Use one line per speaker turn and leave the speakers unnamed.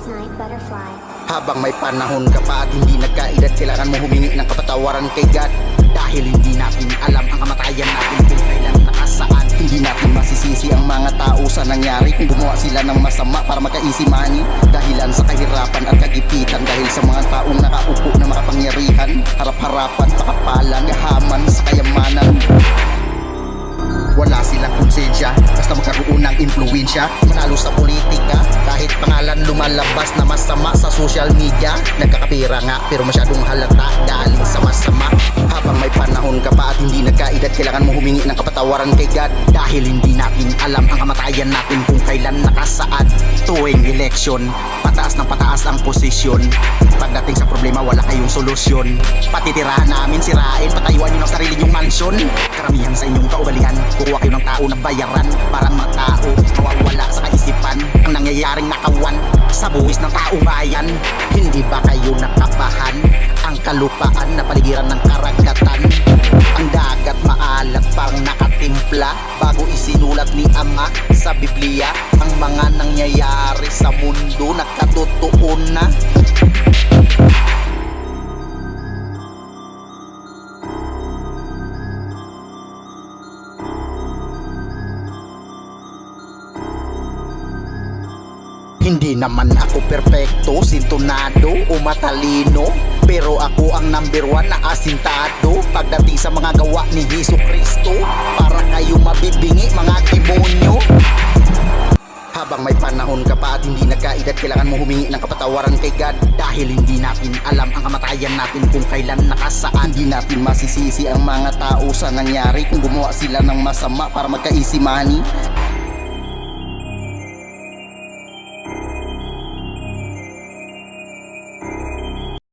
Night Butterfly.
Habang may panahon ka pa at hindi nagkaedad, kailangan mo humingi ng kapatawaran kay God. Dahil hindi natin alam ang kamatayan natin kung kailan nakasaan. Hindi natin masisisi ang mga tao sa nangyari kung gumawa sila ng masama para magka-easy money. Dahilan sa kahirapan at kagipitan, dahil sa mga taong nakaupo na makapangyarihan, harap-harapan, pakapalan, gahaman sa kayamanan. Wala silang konsensya, basta magkaroon ng impluensya, manalo sa politika. Kahit pangalan lumalabas na masama sa social media, nagkakapira nga pero masyadong halata galing sa masama. Habang may panahon ka pa at hindi nagkaedad, kailangan mo humingi ng kapatawaran kay God. Dahil hindi natin alam ang kamatayan natin kung kailan nakasaad. Tuwing eleksyon, pataas ng pataas ang posisyon. Pagdating sa problema, wala kayong solusyon. Patitirahan namin, sirain, patayuan nyo ng sarili nyong mansyon. Karamihan sa inyong kaugalian, kukuha kayo ng tao na bayaran. Parang mga tao mawawala sa kaisipan ang nangyayaring nakawan sa buwis ng taong bayan. Hindi ba kayo nakabahan? Ang kalupaan na paligiran ng karagatan, ang dagat maalat parang nakatimpla bago isinulat ni Ama sa Biblia. Ang mga nangyayari sa mundo nagkatotoo na. Hindi naman ako perpekto, sintonado o matalino, pero ako ang number 1 na asintado pagdating sa mga gawa ni Hesus Kristo. Para kayo mabibingi mga demonyo. Habang may panahon ka pa at hindi nagkaedad, kailangan mo humingi ng kapatawaran kay God. Dahil hindi natin alam ang kamatayan natin kung kailan nakasaan. Hindi natin masisisi ang mga tao sa nangyari kung gumawa sila ng masama para magka-easy money.